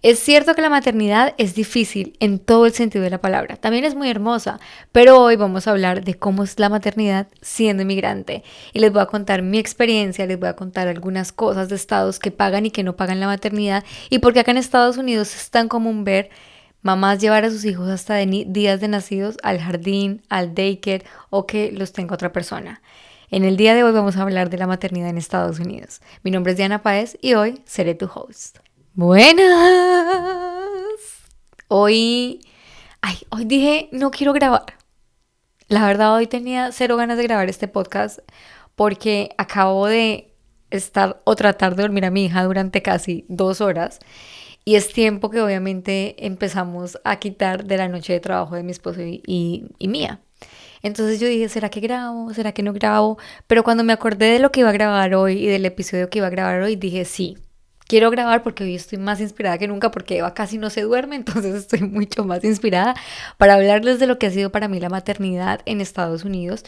Es cierto que la maternidad es difícil en todo el sentido de la palabra, también es muy hermosa, pero hoy vamos a hablar de cómo es la maternidad siendo inmigrante y les voy a contar mi experiencia, les voy a contar algunas cosas de estados que pagan y que no pagan la maternidad y porque acá en Estados Unidos es tan común ver mamás llevar a sus hijos hasta días de nacidos al jardín, al daycare o que los tenga otra persona. En el día de hoy vamos a hablar de la maternidad en Estados Unidos. Mi nombre es Diana Páez y hoy seré tu host. Buenas. Hoy, hoy dije, no quiero grabar. La verdad, hoy tenía cero ganas de grabar este podcast porque acabo de estar o tratar de dormir a mi hija durante casi 2 horas y es tiempo que obviamente empezamos a quitar de la noche de trabajo de mi esposo y mía. Entonces yo dije, ¿será que grabo? ¿Será que no grabo? Pero cuando me acordé de lo que iba a grabar hoy y del episodio que iba a grabar hoy, dije, sí, quiero grabar porque hoy estoy más inspirada que nunca porque Eva casi no se duerme, entonces estoy mucho más inspirada para hablarles de lo que ha sido para mí la maternidad en Estados Unidos.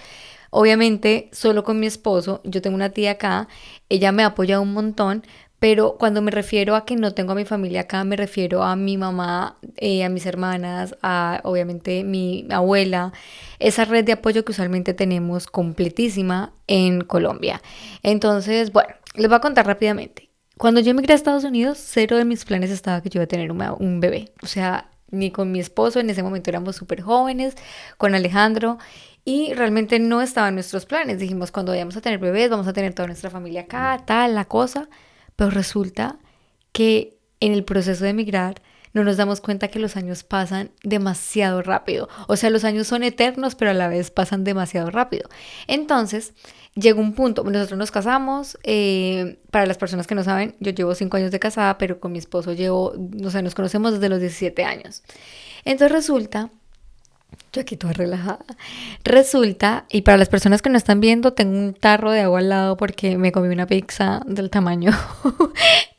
Obviamente, solo con mi esposo, yo tengo una tía acá, ella me ha apoyado un montón, pero cuando me refiero a que no tengo a mi familia acá, me refiero a mi mamá, a mis hermanas, a obviamente mi abuela, esa red de apoyo que usualmente tenemos completísima en Colombia. Entonces, bueno, les voy a contar rápidamente. Cuando yo emigré a Estados Unidos, cero de mis planes estaba que yo iba a tener un bebé. O sea, ni con mi esposo, en ese momento éramos súper jóvenes, con Alejandro, y realmente no estaba en nuestros planes. Dijimos, cuando vayamos a tener bebés, vamos a tener toda nuestra familia acá, tal, la cosa. Pero resulta que en el proceso de emigrar no nos damos cuenta que los años pasan demasiado rápido. O sea, los años son eternos, pero a la vez pasan demasiado rápido. Entonces, llegó un punto, nosotros nos casamos, para las personas que no saben, yo llevo 5 años de casada, pero con mi esposo llevo, o sea, nos conocemos desde los 17 años. Entonces resulta yo aquí toda relajada. Resulta, y para las personas que no están viendo, tengo un tarro de agua al lado porque me comí una pizza del tamaño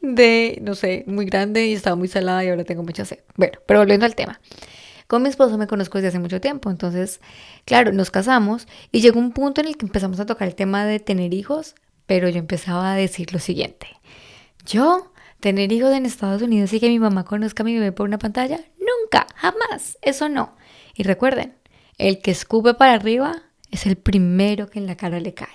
de, no sé, muy grande y estaba muy salada y ahora tengo mucha sed. Bueno, pero volviendo al tema. Con mi esposo me conozco desde hace mucho tiempo, entonces, claro, nos casamos y llegó un punto en el que empezamos a tocar el tema de tener hijos, pero yo empezaba a decir lo siguiente. Yo, tener hijos en Estados Unidos y que mi mamá conozca a mi bebé por una pantalla, nunca, jamás, eso no. Y recuerden, el que escupe para arriba es el primero que en la cara le cae.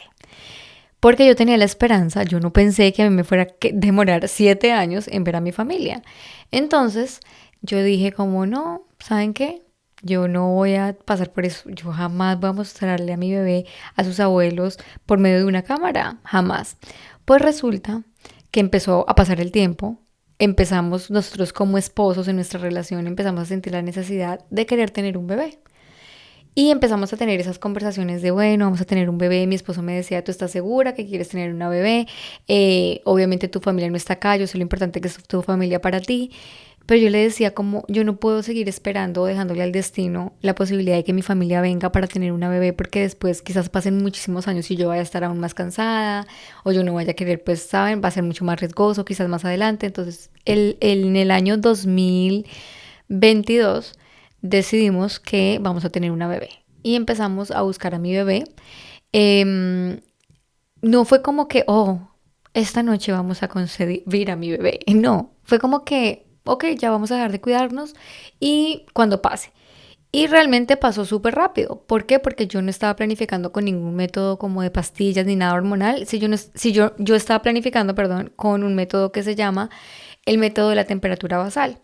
Porque yo tenía la esperanza, yo no pensé que a mí me fuera a demorar 7 años en ver a mi familia. Entonces, yo dije como no, ¿saben qué? Yo no voy a pasar por eso. Yo jamás voy a mostrarle a mi bebé a sus abuelos por medio de una cámara. Jamás. Pues resulta que empezó a pasar el tiempo. Empezamos nosotros como esposos en nuestra relación, empezamos a sentir la necesidad de querer tener un bebé. Y empezamos a tener esas conversaciones de, bueno, vamos a tener un bebé. Mi esposo me decía, ¿tú estás segura que quieres tener una bebé? Obviamente tu familia no está acá, yo sé lo importante que es tu familia para ti. Pero yo le decía como, yo no puedo seguir esperando o dejándole al destino la posibilidad de que mi familia venga para tener una bebé porque después quizás pasen muchísimos años y yo vaya a estar aún más cansada o yo no vaya a querer, pues, saben, va a ser mucho más riesgoso quizás más adelante. Entonces, en el año 2022 decidimos que vamos a tener una bebé y empezamos a buscar a mi bebé. Em, no fue como que, oh, esta noche vamos a concebir a mi bebé. No, fue como que, ok, ya vamos a dejar de cuidarnos y cuando pase. Y realmente pasó súper rápido. ¿Por qué? Porque yo no estaba planificando con ningún método como de pastillas ni nada hormonal. Si yo estaba planificando, perdón, con un método que se llama el método de la temperatura basal.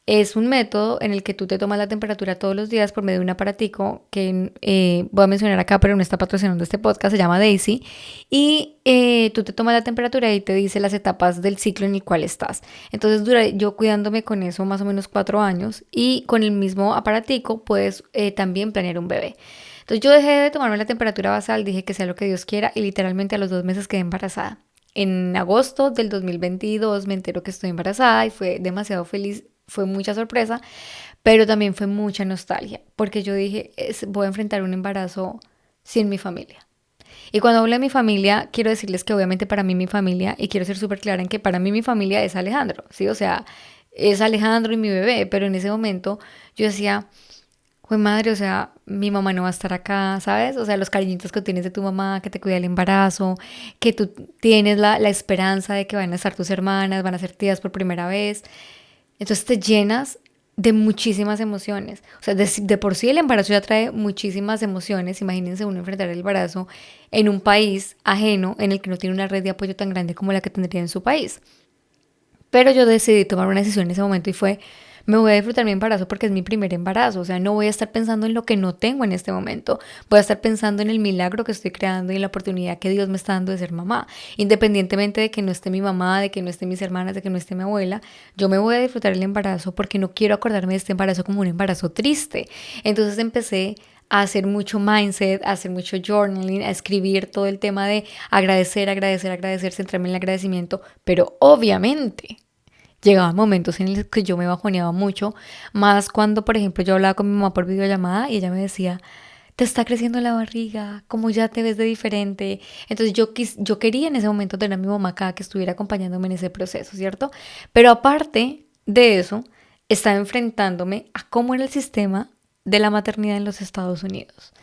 Es un método en el que tú te tomas la temperatura todos los días por medio de un aparatico que voy a mencionar acá, pero no está patrocinando este podcast, se llama Daisy. Y tú te tomas la temperatura y te dice las etapas del ciclo en el cual estás. Entonces duré yo cuidándome con eso más o menos 4 años y con el mismo aparatico puedes también planear un bebé. Entonces yo dejé de tomarme la temperatura basal, dije que sea lo que Dios quiera y literalmente a los 2 meses quedé embarazada. En agosto del 2022 me entero que estoy embarazada y fue demasiado feliz, fue mucha sorpresa, pero también fue mucha nostalgia, porque yo dije, voy a enfrentar un embarazo sin mi familia. Y cuando hablo de mi familia, quiero decirles que obviamente para mí mi familia, y quiero ser súper clara en que para mí mi familia es Alejandro, ¿sí? O sea, es Alejandro y mi bebé, pero en ese momento yo decía, fue madre, o sea, mi mamá no va a estar acá, ¿sabes? O sea, los cariñitos que tienes de tu mamá, que te cuida el embarazo, que tú tienes la esperanza de que van a estar tus hermanas, van a ser tías por primera vez. Entonces te llenas de muchísimas emociones. O sea, de por sí el embarazo ya trae muchísimas emociones. Imagínense uno enfrentar el embarazo en un país ajeno en el que no tiene una red de apoyo tan grande como la que tendría en su país. Pero yo decidí tomar una decisión en ese momento y fue, me voy a disfrutar mi embarazo porque es mi primer embarazo. O sea, no voy a estar pensando en lo que no tengo en este momento. Voy a estar pensando en el milagro que estoy creando y en la oportunidad que Dios me está dando de ser mamá. Independientemente de que no esté mi mamá, de que no esté mis hermanas, de que no esté mi abuela, yo me voy a disfrutar el embarazo porque no quiero acordarme de este embarazo como un embarazo triste. Entonces empecé a hacer mucho mindset, a hacer mucho journaling, a escribir todo el tema de agradecer, agradecer, agradecer, centrarme en el agradecimiento, pero obviamente llegaban momentos en los que yo me bajoneaba mucho, más cuando, por ejemplo, yo hablaba con mi mamá por videollamada y ella me decía, te está creciendo la barriga, como ya te ves de diferente. Entonces yo quería en ese momento tener a mi mamá acá que estuviera acompañándome en ese proceso, ¿cierto? Pero aparte de eso, estaba enfrentándome a cómo era el sistema de la maternidad en los Estados Unidos.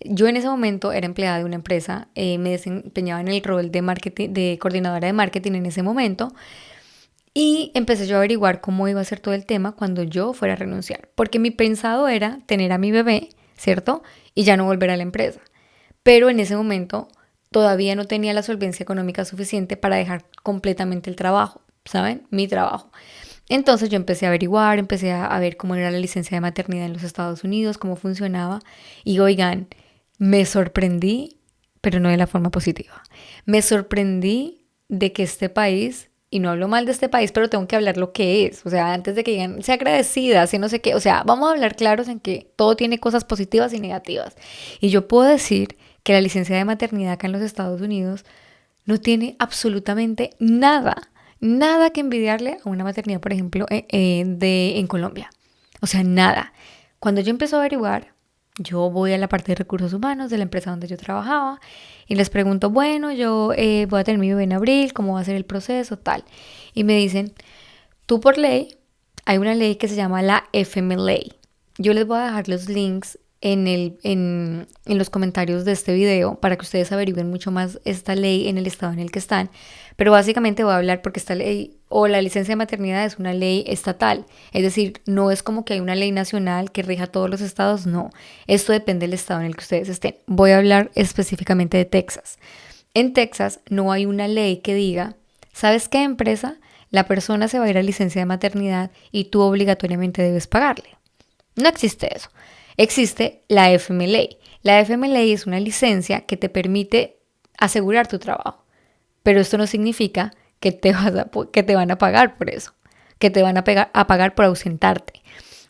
Yo en ese momento era empleada de una empresa, me desempeñaba en el rol de marketing, de coordinadora de marketing en ese momento, y empecé yo a averiguar cómo iba a ser todo el tema cuando yo fuera a renunciar, porque mi pensado era tener a mi bebé, ¿cierto? Y ya no volver a la empresa. Pero en ese momento todavía no tenía la solvencia económica suficiente para dejar completamente el trabajo, ¿saben? Mi trabajo. Entonces yo empecé a averiguar, empecé a ver cómo era la licencia de maternidad en los Estados Unidos, cómo funcionaba. Y oigan, me sorprendí, pero no de la forma positiva. Me sorprendí de que este país, y no hablo mal de este país, pero tengo que hablar lo que es. O sea, antes de que digan, sea agradecida, sea no sé qué. O sea, vamos a hablar claros en que todo tiene cosas positivas y negativas. Y yo puedo decir que la licencia de maternidad acá en los Estados Unidos no tiene absolutamente nada, nada que envidiarle a una maternidad, por ejemplo, en Colombia. O sea, nada. Cuando yo empecé a averiguar, yo voy a la parte de recursos humanos de la empresa donde yo trabajaba y les pregunto, bueno, yo voy a tener mi bebé en abril, ¿cómo va a ser el proceso? Tal. Y me dicen, tú por ley, hay una ley que se llama la FMLA. Yo les voy a dejar los links en los comentarios de este video para que ustedes averigüen mucho más esta ley en el estado en el que están. Pero básicamente voy a hablar porque esta ley o la licencia de maternidad es una ley estatal. Es decir, no es como que hay una ley nacional que rija a todos los estados, no. Esto depende del estado en el que ustedes estén. Voy a hablar específicamente de Texas. En Texas no hay una ley que diga, ¿sabes qué, empresa? La persona se va a ir a licencia de maternidad y tú obligatoriamente debes pagarle. No existe eso. Existe la FMLA. La FMLA es una licencia que te permite asegurar tu trabajo. Pero esto no significa que que te van a pagar por eso, que te van a pagar por ausentarte.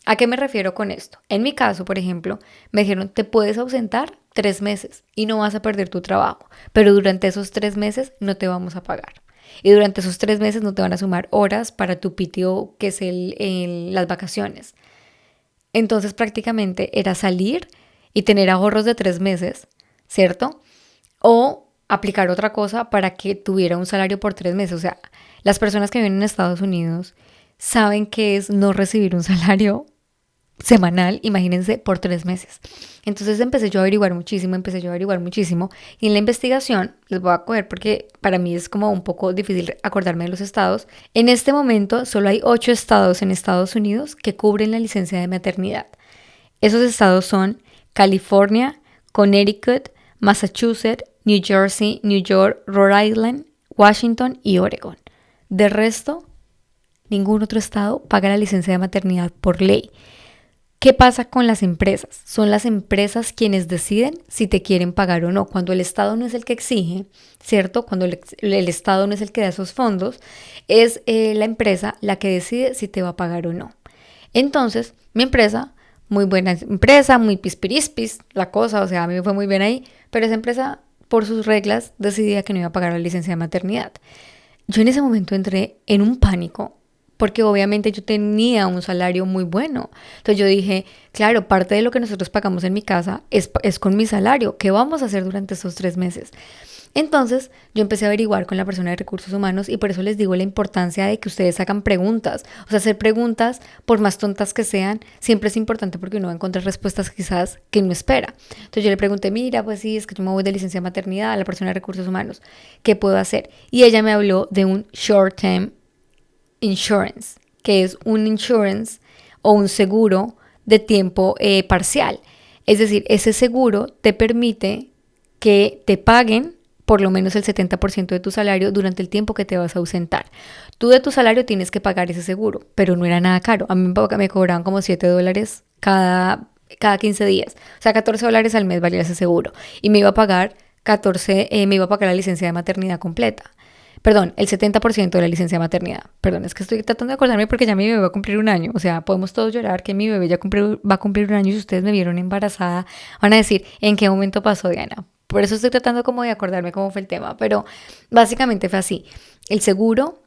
¿A qué me refiero con esto? En mi caso, por ejemplo, me dijeron, te puedes ausentar 3 meses y no vas a perder tu trabajo, pero durante esos 3 meses no te vamos a pagar. Y durante esos 3 meses no te van a sumar horas para tu PTO, que es las vacaciones. Entonces prácticamente era salir y tener ahorros de 3 meses, ¿cierto? O aplicar otra cosa para que tuviera un salario por 3 meses. O sea, las personas que viven en Estados Unidos saben qué es no recibir un salario semanal, imagínense, por 3 meses. Entonces empecé yo a averiguar muchísimo. Y en la investigación, les voy a coger porque para mí es como un poco difícil acordarme de los estados. En este momento solo hay 8 estados en Estados Unidos que cubren la licencia de maternidad. Esos estados son California, Connecticut, Massachusetts, New Jersey, New York, Rhode Island, Washington y Oregon. De resto, ningún otro estado paga la licencia de maternidad por ley. ¿Qué pasa con las empresas? Son las empresas quienes deciden si te quieren pagar o no. Cuando el Estado no es el que exige, ¿cierto? Cuando el Estado no es el que da esos fondos, es la empresa la que decide si te va a pagar o no. Entonces, mi empresa, muy buena empresa, muy pispirispis, la cosa, o sea, a mí me fue muy bien ahí, pero esa empresa, por sus reglas, decidía que no iba a pagar la licencia de maternidad. Yo en ese momento entré en un pánico porque obviamente yo tenía un salario muy bueno. Entonces yo dije, claro, parte de lo que nosotros pagamos en mi casa es con mi salario. ¿Qué vamos a hacer durante esos 3 meses? Entonces yo empecé a averiguar con la persona de recursos humanos y por eso les digo la importancia de que ustedes hagan preguntas. O sea, hacer preguntas, por más tontas que sean, siempre es importante porque uno va a encontrar respuestas quizás que no espera. Entonces yo le pregunté, mira, pues sí, es que yo me voy de licencia de maternidad a la persona de recursos humanos. ¿Qué puedo hacer? Y ella me habló de un short-term insurance. que es un insurance o un seguro de tiempo parcial. Es decir, ese seguro te permite que te paguen por lo menos el 70% de tu salario durante el tiempo que te vas a ausentar. Tú de tu salario tienes que pagar ese seguro, pero no era nada caro. A mí me cobraban como $7 cada 15 días. O sea, $14 al mes valía ese seguro. Y me iba a pagar me iba a pagar la licencia de maternidad completa. Perdón, el 70% de la licencia de maternidad. Perdón, es que estoy tratando de acordarme porque ya mi bebé va a cumplir un año. O sea, podemos todos llorar que mi bebé va a cumplir un año y si ustedes me vieron embarazada, van a decir, ¿en qué momento pasó, Diana? Por eso estoy tratando como de acordarme cómo fue el tema. Pero básicamente fue así. El seguro,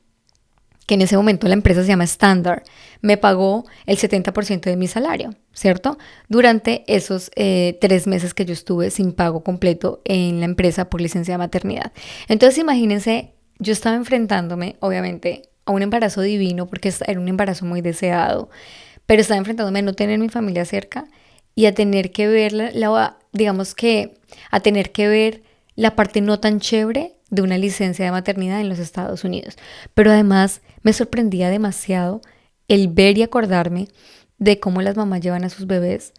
que en ese momento la empresa se llama Standard, me pagó el 70% de mi salario, ¿cierto? Durante esos 3 meses que yo estuve sin pago completo en la empresa por licencia de maternidad. Entonces imagínense, yo estaba enfrentándome, obviamente, a un embarazo divino, porque era un embarazo muy deseado, pero estaba enfrentándome a no tener mi familia cerca y a tener que ver, digamos que, a tener que ver la parte no tan chévere de una licencia de maternidad en los Estados Unidos. Pero además me sorprendía demasiado el ver y acordarme de cómo las mamás llevan a sus bebés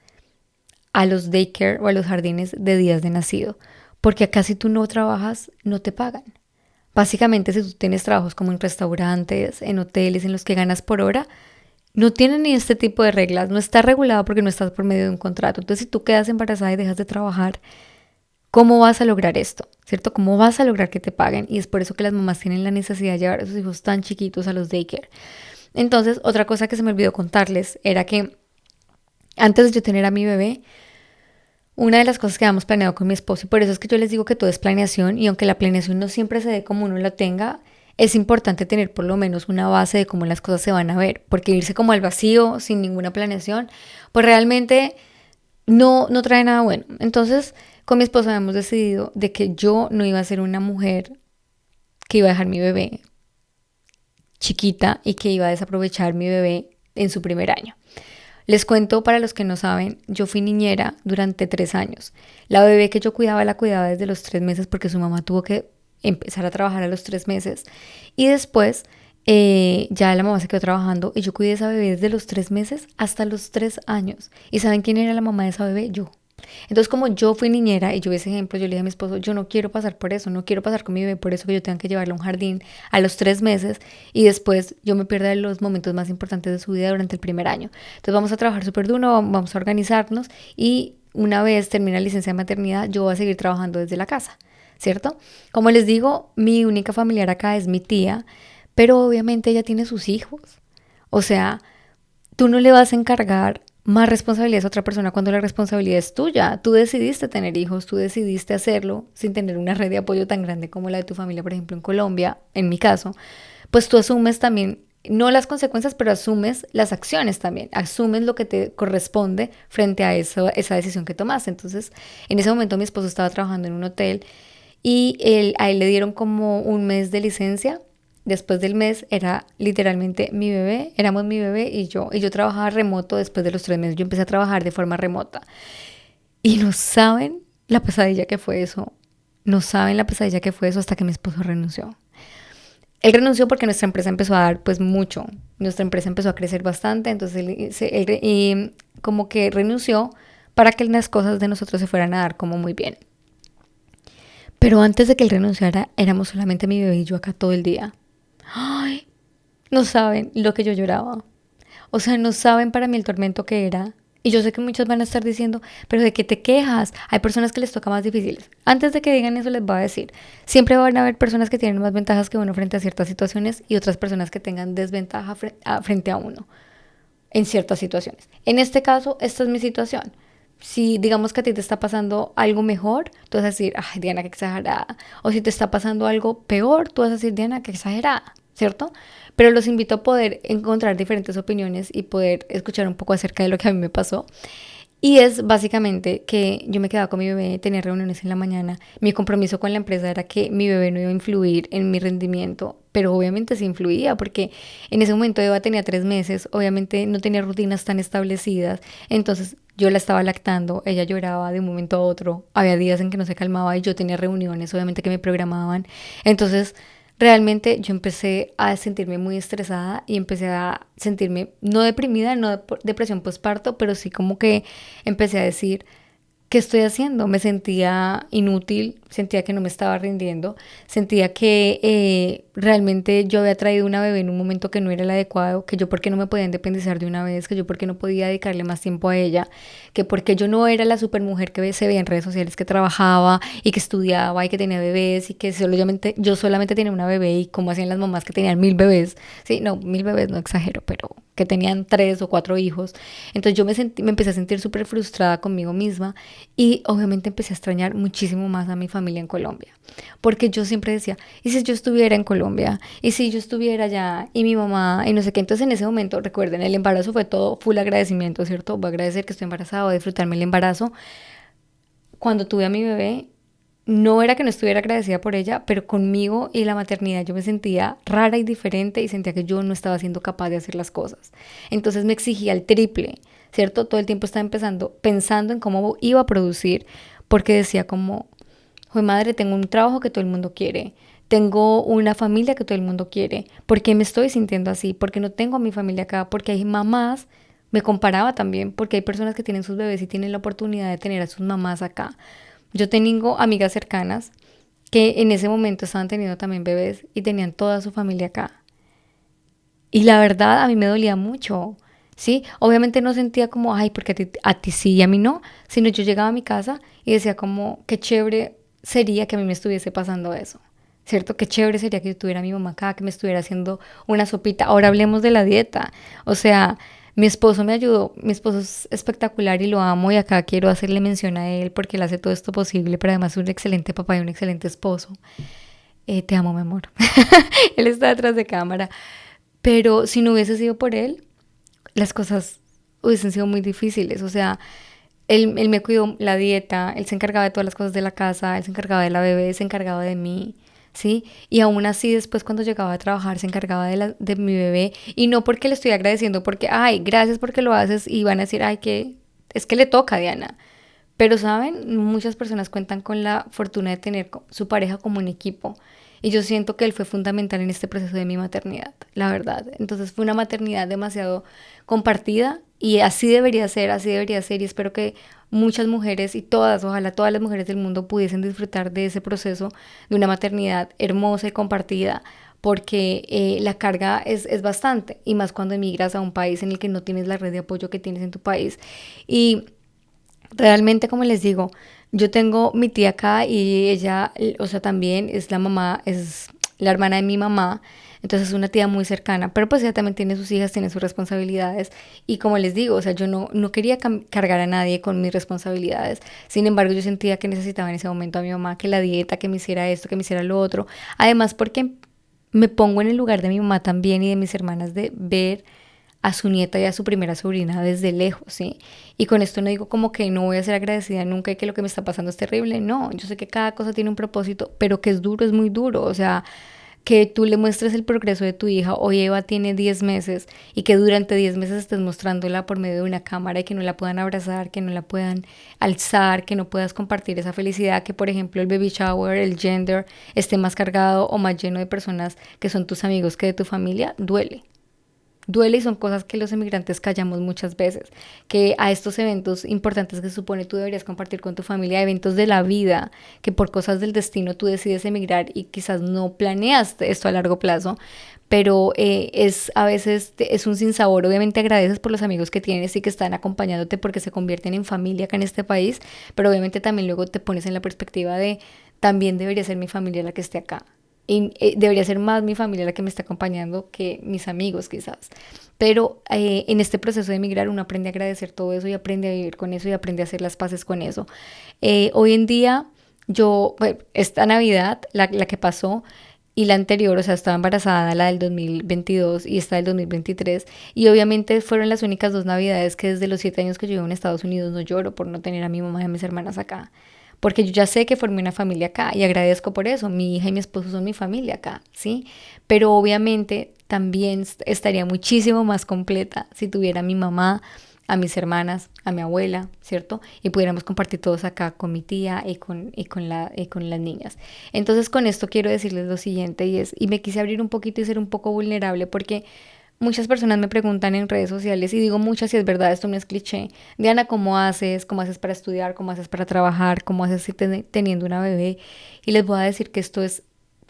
a los daycare o a los jardines de días de nacido. Porque acá si tú no trabajas, no te pagan. Básicamente, si tú tienes trabajos como en restaurantes, en hoteles, en los que ganas por hora, no tienen ni este tipo de reglas. No está regulado porque no estás por medio de un contrato. Entonces, si tú quedas embarazada y dejas de trabajar, ¿cómo vas a lograr esto? ¿Cierto? ¿Cómo vas a lograr que te paguen? Y es por eso que las mamás tienen la necesidad de llevar a sus hijos tan chiquitos a los daycare. Entonces, otra cosa que se me olvidó contarles era que antes de yo tener a mi bebé, una de las cosas que habíamos planeado con mi esposo, y por eso es que yo les digo que todo es planeación, y aunque la planeación no siempre se dé como uno la tenga, es importante tener por lo menos una base de cómo las cosas se van a ver, porque irse como al vacío, sin ninguna planeación, pues realmente no trae nada bueno. Entonces, con mi esposo habíamos decidido de que yo no iba a ser una mujer que iba a dejar mi bebé chiquita y que iba a desaprovechar mi bebé en su primer año. Les cuento para los que no saben, yo fui niñera durante 3 años. La bebé que yo cuidaba la cuidaba desde los 3 meses porque su mamá tuvo que empezar a trabajar a los 3 meses. Y después ya la mamá se quedó trabajando y yo cuidé a esa bebé desde los 3 meses hasta los 3 años. ¿Y saben quién era la mamá de esa bebé? Yo. Entonces, como yo fui niñera y yo vi ese ejemplo, yo le dije a mi esposo, yo no quiero pasar por eso, no quiero pasar con mi bebé por eso que yo tenga que llevarla a un jardín a los 3 meses y después yo me pierda los momentos más importantes de su vida durante el primer año. Entonces vamos a trabajar súper duro, vamos a organizarnos y una vez termine la licencia de maternidad, yo voy a seguir trabajando desde la casa, ¿cierto? Como les digo, mi única familiar acá es mi tía, pero obviamente ella tiene sus hijos. O sea, tú no le vas a encargar más responsabilidad a otra persona cuando la responsabilidad es tuya. Tú decidiste tener hijos, tú decidiste hacerlo sin tener una red de apoyo tan grande como la de tu familia, por ejemplo, en Colombia, en mi caso. Pues tú asumes también, no las consecuencias, pero asumes las acciones también. Asumes lo que te corresponde frente a esa decisión que tomaste. Entonces, en ese momento mi esposo estaba trabajando en un hotel y a él le dieron como un mes de licencia. Después del mes era literalmente mi bebé, éramos mi bebé y yo trabajaba remoto después de los 3 meses. Yo empecé a trabajar de forma remota. Y no saben la pesadilla que fue eso. No saben la pesadilla que fue eso hasta que mi esposo renunció. Él renunció porque nuestra empresa empezó a dar pues mucho. Nuestra empresa empezó a crecer bastante, entonces él como que renunció para que las cosas de nosotros se fueran a dar como muy bien. Pero antes de que él renunciara, éramos solamente mi bebé y yo acá todo el día. Ay, no saben lo que yo lloraba. O sea, no saben para mí el tormento que era. Y yo sé que muchos van a estar diciendo, pero ¿de qué te quejas? Hay personas que les toca más difíciles. Antes de que digan eso, les voy a decir, siempre van a haber personas que tienen más ventajas que uno frente a ciertas situaciones y otras personas que tengan desventaja frente a uno en ciertas situaciones. En este caso, esta es mi situación. Si digamos que a ti te está pasando algo mejor, tú vas a decir, ay, Diana, qué exagerada. O si te está pasando algo peor, tú vas a decir, Diana, qué exagerada, ¿cierto? Pero los invito a poder encontrar diferentes opiniones y poder escuchar un poco acerca de lo que a mí me pasó. Y es básicamente que yo me quedaba con mi bebé, tenía reuniones en la mañana. Mi compromiso con la empresa era que mi bebé no iba a influir en mi rendimiento, pero obviamente sí influía porque en ese momento Eva tenía 3 meses, obviamente no tenía rutinas tan establecidas, entonces yo la estaba lactando, ella lloraba de un momento a otro, había días en que no se calmaba y yo tenía reuniones obviamente que me programaban, entonces realmente yo empecé a sentirme muy estresada y empecé a sentirme no deprimida, no depresión postparto, pero sí como que empecé a decir, ¿qué estoy haciendo? Me sentía inútil, sentía que no me estaba rindiendo, sentía que realmente yo había traído una bebé en un momento que no era el adecuado, que yo por qué no me podía independizar de una vez, que yo por qué no podía dedicarle más tiempo a ella, que porque yo no era la supermujer que se veía en redes sociales, que trabajaba y que estudiaba y que tenía bebés y que yo solamente tenía una bebé y como hacían las mamás que tenían 1000 bebés, sí, no, 1000 bebés no exagero, pero que tenían 3 o 4 hijos. Entonces yo me empecé a sentir súper frustrada conmigo misma y obviamente empecé a extrañar muchísimo más a mi familia en Colombia, porque yo siempre decía, ¿y si yo estuviera en Colombia? ¿Y si yo estuviera allá? Y mi mamá, y no sé qué. Entonces en ese momento, recuerden, el embarazo fue todo full agradecimiento, ¿cierto? Voy a agradecer que estoy embarazada, voy a disfrutarme el embarazo. Cuando tuve a mi bebé, no era que no estuviera agradecida por ella, pero conmigo y la maternidad yo me sentía rara y diferente y sentía que yo no estaba siendo capaz de hacer las cosas. Entonces me exigía el triple, ¿cierto? Todo el tiempo estaba pensando en cómo iba a producir, porque decía como, joder madre, tengo un trabajo que todo el mundo quiere, tengo una familia que todo el mundo quiere, ¿por qué me estoy sintiendo así? Porque no tengo a mi familia acá, porque hay mamás, me comparaba también, porque hay personas que tienen sus bebés y tienen la oportunidad de tener a sus mamás acá. Yo tengo amigas cercanas que en ese momento estaban teniendo también bebés y tenían toda su familia acá. Y la verdad a mí me dolía mucho, ¿sí? Obviamente no sentía como, ay, porque a ti sí y a mí no, sino yo llegaba a mi casa y decía como, qué chévere sería que a mí me estuviese pasando eso, ¿cierto? Qué chévere sería que yo tuviera a mi mamá acá, que me estuviera haciendo una sopita. Ahora hablemos de la dieta. O sea, mi esposo me ayudó, mi esposo es espectacular y lo amo y acá quiero hacerle mención a él porque él hace todo esto posible, pero además es un excelente papá y un excelente esposo. Te amo, mi amor. Él está detrás de cámara. Pero si no hubiese sido por él, las cosas hubiesen sido muy difíciles. O sea, él me cuidó la dieta, él se encargaba de todas las cosas de la casa, él se encargaba de la bebé, se encargaba de mí, ¿sí? Y aún así después cuando llegaba a trabajar se encargaba de mi bebé. Y no porque le estoy agradeciendo, porque, ay, gracias porque lo haces y van a decir, ay, que es que le toca a Diana. Pero, ¿saben? Muchas personas cuentan con la fortuna de tener su pareja como un equipo. Y yo siento que él fue fundamental en este proceso de mi maternidad, la verdad. Entonces fue una maternidad demasiado compartida y así debería ser. Y espero que muchas mujeres y todas, ojalá todas las mujeres del mundo pudiesen disfrutar de ese proceso de una maternidad hermosa y compartida, porque la carga es bastante, y más cuando emigras a un país en el que no tienes la red de apoyo que tienes en tu país. Y realmente, como les digo, yo tengo mi tía acá y ella, o sea, también es la mamá, es la hermana de mi mamá, entonces es una tía muy cercana, pero pues ella también tiene sus hijas, tiene sus responsabilidades y como les digo, o sea, yo no quería cargar a nadie con mis responsabilidades, sin embargo yo sentía que necesitaba en ese momento a mi mamá, que la dieta, que me hiciera esto, que me hiciera lo otro, además porque me pongo en el lugar de mi mamá también y de mis hermanas de ver a su nieta y a su primera sobrina desde lejos, ¿sí? Y con esto no digo como que no voy a ser agradecida nunca y que lo que me está pasando es terrible, no, yo sé que cada cosa tiene un propósito, pero que es duro, es muy duro, o sea, que tú le muestres el progreso de tu hija, hoy Eva tiene 10 meses y que durante 10 meses estés mostrándola por medio de una cámara y que no la puedan abrazar, que no la puedan alzar, que no puedas compartir esa felicidad, que por ejemplo el baby shower, el gender esté más cargado o más lleno de personas que son tus amigos que de tu familia, duele. Duele y son cosas que los emigrantes callamos muchas veces, que a estos eventos importantes que se supone tú deberías compartir con tu familia, eventos de la vida, que por cosas del destino tú decides emigrar y quizás no planeaste esto a largo plazo, pero es a veces es un sinsabor. Obviamente agradeces por los amigos que tienes y que están acompañándote porque se convierten en familia acá en este país, pero obviamente también luego te pones en la perspectiva de también debería ser mi familia la que esté acá. Y debería ser más mi familia la que me está acompañando que mis amigos quizás. Pero en este proceso de emigrar uno aprende a agradecer todo eso y aprende a vivir con eso y aprende a hacer las paces con eso. Hoy en día yo, bueno, esta Navidad, la que pasó, y la anterior, o sea, estaba embarazada, la del 2022 y esta del 2023, y obviamente fueron las únicas 2 Navidades que desde los 7 años que yo vivo en Estados Unidos no lloro por no tener a mi mamá y a mis hermanas acá, porque yo ya sé que formé una familia acá y agradezco por eso, mi hija y mi esposo son mi familia acá, ¿sí? Pero obviamente también estaría muchísimo más completa si tuviera a mi mamá, a mis hermanas, a mi abuela, ¿cierto? Y pudiéramos compartir todos acá con mi tía y con las niñas. Entonces con esto quiero decirles lo siguiente y me quise abrir un poquito y ser un poco vulnerable porque muchas personas me preguntan en redes sociales y digo muchas y es verdad, esto no es cliché. Diana, ¿cómo haces? ¿Cómo haces para estudiar? ¿Cómo haces para trabajar? ¿Cómo haces teniendo una bebé? Y les voy a decir que esto es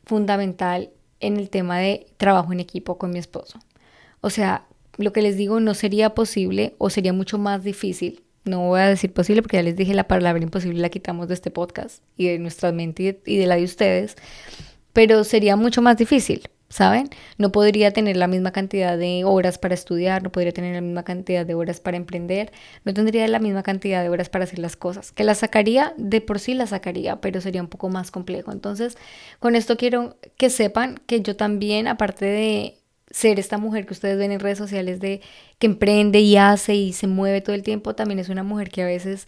fundamental en el tema de trabajo en equipo con mi esposo. O sea, lo que les digo no sería posible o sería mucho más difícil. No voy a decir posible porque ya les dije la palabra imposible la quitamos de este podcast y de nuestra mente y de la de ustedes, pero sería mucho más difícil, ¿saben? No podría tener la misma cantidad de horas para estudiar, no podría tener la misma cantidad de horas para emprender, no tendría la misma cantidad de horas para hacer las cosas. Que las sacaría, de por sí las sacaría, pero sería un poco más complejo. Entonces, con esto quiero que sepan que yo también, aparte de ser esta mujer que ustedes ven en redes sociales de que emprende y hace y se mueve todo el tiempo, también es una mujer que a veces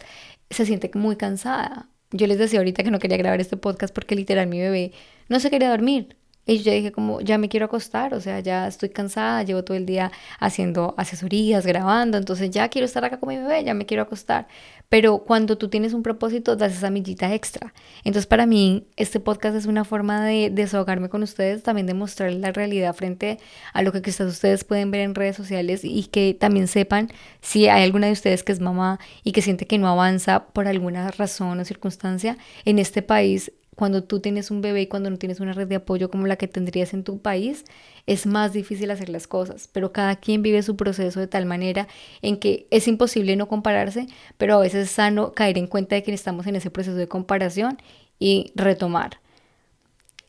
se siente muy cansada. Yo les decía ahorita que no quería grabar este podcast porque literal mi bebé no se quería dormir. Y yo dije como, ya me quiero acostar, o sea, ya estoy cansada, llevo todo el día haciendo asesorías, grabando, entonces ya quiero estar acá con mi bebé, ya me quiero acostar. Pero cuando tú tienes un propósito, das esa millita extra. Entonces para mí este podcast es una forma de desahogarme con ustedes, también de mostrarles la realidad frente a lo que quizás ustedes pueden ver en redes sociales y que también sepan si hay alguna de ustedes que es mamá y que siente que no avanza por alguna razón o circunstancia en este país. Cuando tú tienes un bebé y cuando no tienes una red de apoyo como la que tendrías en tu país, es más difícil hacer las cosas, pero cada quien vive su proceso de tal manera en que es imposible no compararse, pero a veces es sano caer en cuenta de que estamos en ese proceso de comparación y retomar.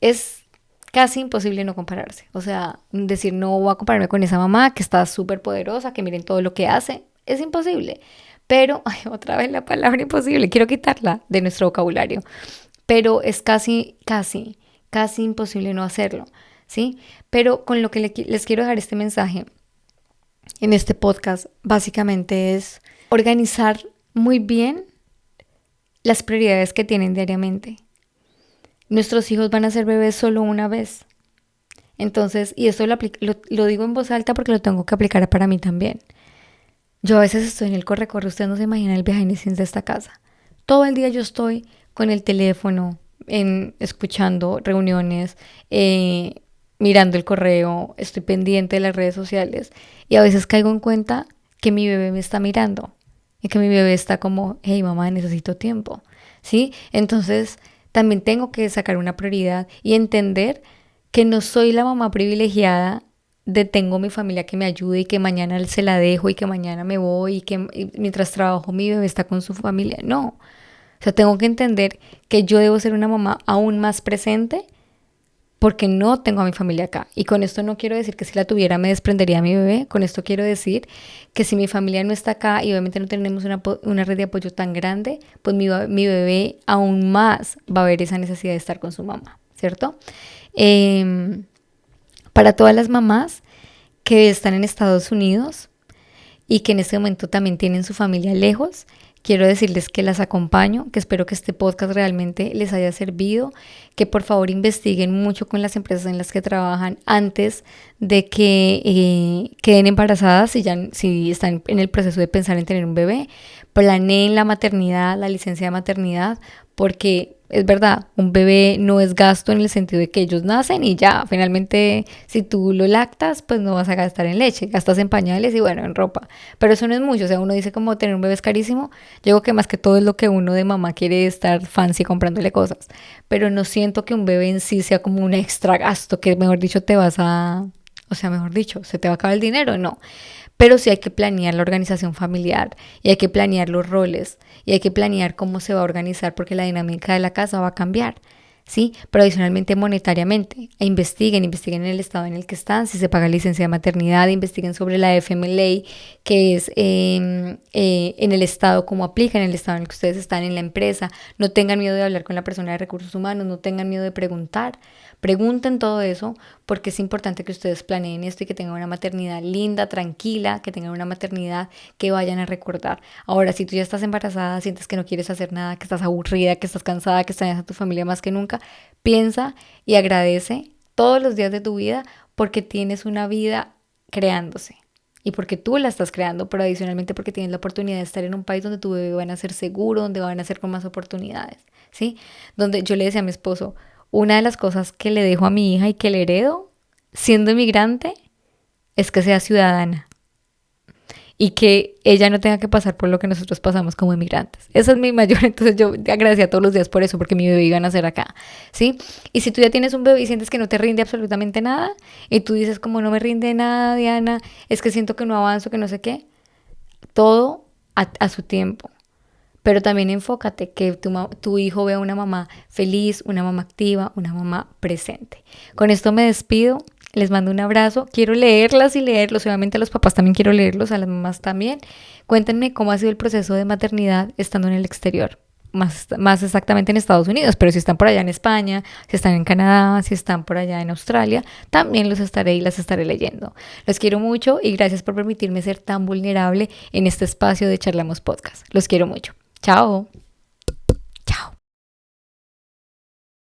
Es casi imposible no compararse, o sea, decir no voy a compararme con esa mamá que está súper poderosa, que miren todo lo que hace, es imposible. Pero, ay, otra vez la palabra imposible, quiero quitarla de nuestro vocabulario, pero es casi imposible no hacerlo, ¿sí? Pero con lo que les quiero dejar este mensaje en este podcast, básicamente es organizar muy bien las prioridades que tienen diariamente. Nuestros hijos van a ser bebés solo una vez. Entonces, y esto lo digo en voz alta porque lo tengo que aplicar para mí también. Yo a veces estoy en el corre-corre, ustedes no se imaginan el behind the scenes de esta casa. Todo el día yo estoy con el teléfono, escuchando reuniones, mirando el correo, estoy pendiente de las redes sociales y a veces caigo en cuenta que mi bebé me está mirando y que mi bebé está como, hey mamá, necesito tiempo, ¿sí? Entonces también tengo que sacar una prioridad y entender que no soy la mamá privilegiada de tengo mi familia que me ayude y que mañana se la dejo y que mañana me voy y mientras trabajo mi bebé está con su familia. No, o sea, tengo que entender que yo debo ser una mamá aún más presente porque no tengo a mi familia acá. Y con esto no quiero decir que si la tuviera me desprendería a mi bebé. Con esto quiero decir que si mi familia no está acá y obviamente no tenemos una red de apoyo tan grande, pues mi bebé aún más va a ver esa necesidad de estar con su mamá, ¿cierto? Para todas las mamás que están en Estados Unidos y que en este momento también tienen su familia lejos, quiero decirles que las acompaño, que espero que este podcast realmente les haya servido, que por favor investiguen mucho con las empresas en las que trabajan antes de que queden embarazadas, si están en el proceso de pensar en tener un bebé, planeen la maternidad, la licencia de maternidad, porque es verdad, un bebé no es gasto en el sentido de que ellos nacen y ya, finalmente si tú lo lactas, pues no vas a gastar en leche, gastas en pañales y bueno, en ropa, pero eso no es mucho, o sea, uno dice como tener un bebé es carísimo, yo digo que más que todo es lo que uno de mamá quiere estar fancy comprándole cosas, pero no siento que un bebé en sí sea como un extra gasto, que mejor dicho o sea, mejor dicho, se te va a acabar el dinero, no. Pero sí hay que planear la organización familiar y hay que planear los roles y hay que planear cómo se va a organizar porque la dinámica de la casa va a cambiar, ¿sí? Pero adicionalmente monetariamente, investiguen en el estado en el que están, si se paga licencia de maternidad, investiguen sobre la FMLA, que es en el estado, cómo aplica en el estado en el que ustedes están en la empresa. No tengan miedo de hablar con la persona de recursos humanos, no tengan miedo de preguntar. Pregunten todo eso porque es importante que ustedes planeen esto y que tengan una maternidad linda, tranquila, que tengan una maternidad que vayan a recordar. Ahora, si tú ya estás embarazada, sientes que no quieres hacer nada, que estás aburrida, que estás cansada, que extrañas a tu familia más que nunca, piensa y agradece todos los días de tu vida porque tienes una vida creándose. y porque tú la estás creando, pero adicionalmente porque tienes la oportunidad de estar en un país donde tu bebé van a ser seguro, donde van a ser con más oportunidades, ¿sí? Donde yo le decía a mi esposo, una de las cosas que le dejo a mi hija y que le heredo, siendo inmigrante, es que sea ciudadana y que ella no tenga que pasar por lo que nosotros pasamos como inmigrantes. Esa es mi mayor, entonces yo te agradecía todos los días por eso, porque mi bebé iba a nacer acá, ¿sí? Y si tú ya tienes un bebé y sientes que no te rinde absolutamente nada, y tú dices como no me rinde nada, Diana, es que siento que no avanzo, que no sé qué, todo a su tiempo. Pero también enfócate que tu hijo vea una mamá feliz, una mamá activa, una mamá presente. Con esto me despido. Les mando un abrazo. Quiero leerlas y leerlos. Obviamente a los papás también quiero leerlos, a las mamás también. Cuéntenme cómo ha sido el proceso de maternidad estando en el exterior. Más exactamente en Estados Unidos, pero si están por allá en España, si están en Canadá, si están por allá en Australia, también los estaré y las estaré leyendo. Los quiero mucho y gracias por permitirme ser tan vulnerable en este espacio de Charlamos Podcast. Los quiero mucho. Chao.